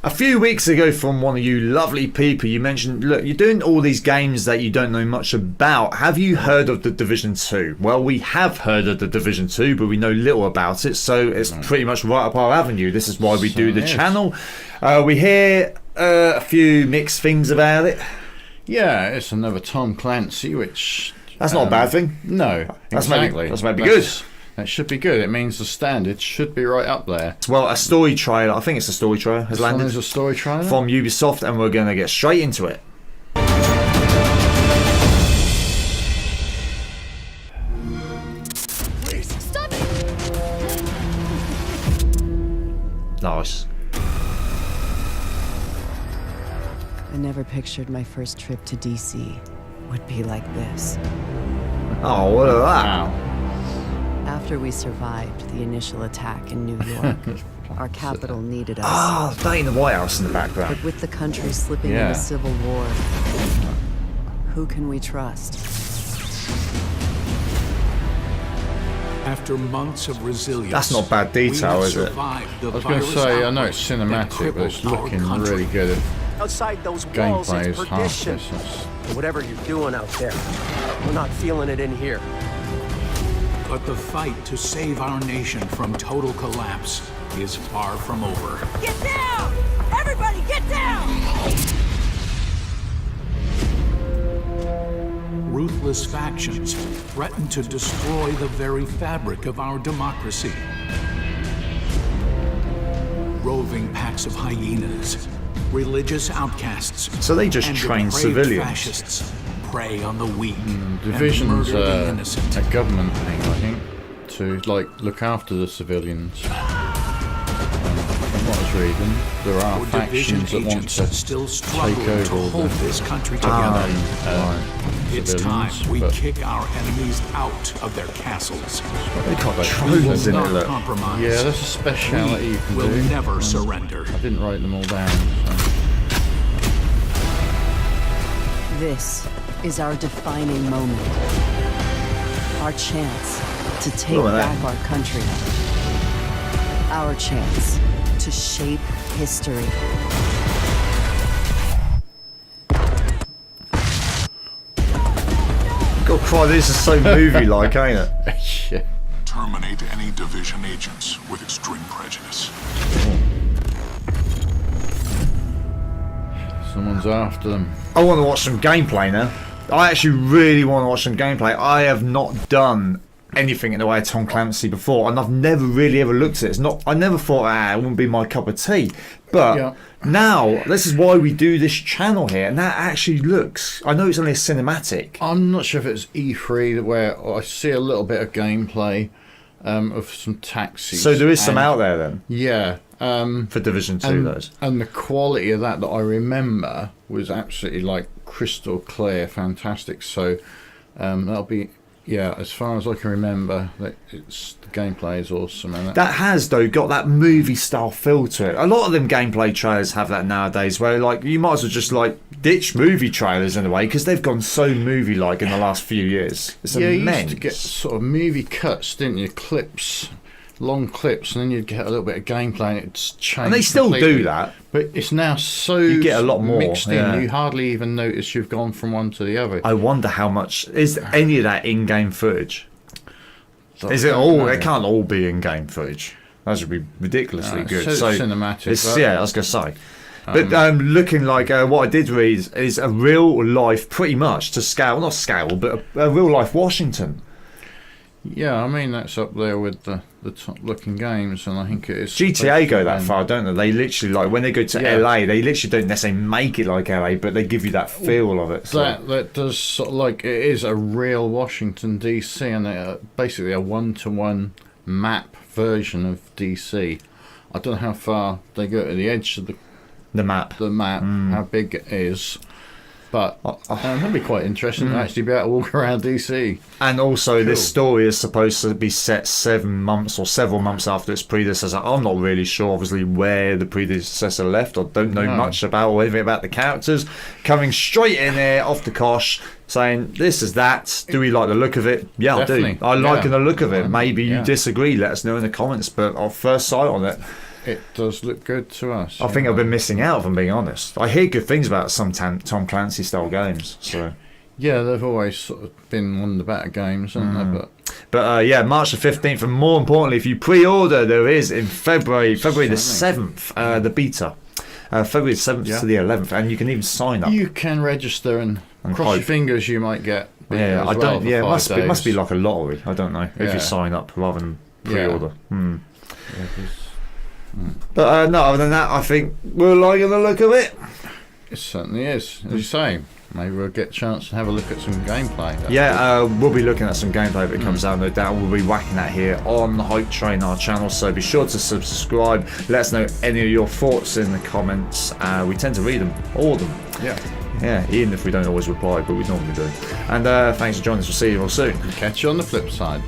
A few weeks ago, from one of you lovely people, you mentioned, look, you're doing all these games that you don't know much about. Have you heard of The Division 2? Well, we have heard of The Division 2, but we know little about it, so it's pretty much right up our avenue. This is why we do the channel. We hear a few mixed things about it. Yeah, it's another Tom Clancy, which... That's not a bad thing. No, exactly. That's maybe good. That should be good. It means the standard should be right up there. Well, a story trailer, I think it's a story trailer, has landed. There's a story trailer? From Ubisoft, and we're going to get straight into it. Please, stop it! Nice. I never pictured my first trip to D.C. would be like this. Oh, what are that? Wow. After we survived the initial attack in New York, our capital needed us. Ah, that ain't the White House in the background. But with the country slipping into civil war, who can we trust? After months of resilience, That's not bad detail, is it? I was going to say, I know it's cinematic, but it's looking really good. Outside those walls, Gameplay it's is half perdition. distance. Whatever you're doing out there, we're not feeling it in here. but the fight to save our nation from total collapse is far from over. Get down! Everybody get down! Ruthless factions threaten to destroy the very fabric of our democracy. Roving packs of hyenas, religious outcasts, So they just and train depraved civilians. fascists prey on the weak and Division's murder the innocent. a government thing, I think, to like look after the civilians. From what I was reading, there are Our division factions that want agents to still take struggling to over hold the this country together. It's time civilians, we but kick our enemies out of their castles. They got We drones will in it, not look. compromise. yeah, that's a speciality you can We'll do. never surrender. I didn't write them all down. So. This is our defining moment. Our chance to take Look at that. back our country. Our chance to shape history. God, cry, this is so movie-like, ain't it? Yeah. Terminate any division agents with extreme prejudice. Someone's after them. I want to watch some gameplay now. I actually really want to watch some gameplay. I have not done anything in the way of Tom Clancy before, and I've never really ever looked at it. It's not. I never thought, it wouldn't be my cup of tea. But now, this is why we do this channel here, and that actually looks. I know it's only a cinematic. I'm not sure if it's E3 where I see a little bit of gameplay of some taxis. So there is some out there then Yeah. for Division 2, those. And the quality of that I remember was absolutely like crystal clear, fantastic. So that'll be, as far as I can remember, the gameplay is awesome. And That has, though, got that movie style feel to it. A lot of them gameplay trailers have that nowadays, where like you might as well just like ditch movie trailers in a way, because they've gone so movie like in the last few years. It's you immense. used to get sort of movie cuts, didn't you? Clips, long clips, and then you'd get a little bit of gameplay, and it's changed. And they still completely. do that. But it's now so You get a lot more, mixed in. yeah. You hardly even notice you've gone from one to the other. I wonder how much is any of that in-game footage. Is it all? No. It can't all be in-game footage. That should be ridiculously No, good. it's So cinematic, It's, but- yeah, I was gonna say. But looking like what I did read is a real life, pretty much to scale, not scale, but a real life Washington. Yeah, I mean that's up there with the top looking games, and I think it is. GTA go that far, don't they? They literally like when they go to Yeah. LA, they literally don't necessarily make it like LA, but they give you that feel of it. So. That does sort of like it is a real Washington D.C. and basically a one-to-one map version of D.C. I don't know how far they go to the edge of the map. How big it is, but that'd be quite interesting to actually be able to walk around DC. And also, this story is supposed to be set 7 months or several months after its predecessor. I'm not really sure, obviously, where the predecessor left. I don't know much about or anything about the characters. Coming straight in there off the cosh, saying, this is that. Do we like the look of it? Yeah, Definitely. I do. I like the look of it. Maybe you Yeah. disagree. Let us know in the comments. But on first sight on it, It does look good to us. I think I've been missing out, if I'm being honest. I hear good things about some Tom Clancy style games. So yeah, they've always sort of been one of the better games, haven't they? But yeah, March the 15th, and more importantly, if you pre-order, there is in February the 7th, the beta. February the 7th to the 11th, and you can even sign up. You can register and cross hope. your fingers you might get. Yeah, as I well don't. for Yeah, 5 it must be days. like a lottery. I don't know if Yeah. you sign up rather than pre-order. Yeah, 'cause But no, other than that, I think we're liking the look of it. it certainly is. As you say, maybe we'll get a chance to have a look at some gameplay. Yeah, we'll be looking at some gameplay if it comes out, no doubt. We'll be whacking that here on the Hypetrain, our channel, so be sure to subscribe. Let us know any of your thoughts in the comments. We tend to read them, all of them. Yeah, even if we don't always reply, but we normally do. And thanks for joining us. We'll see you all soon. Catch you on the flip side.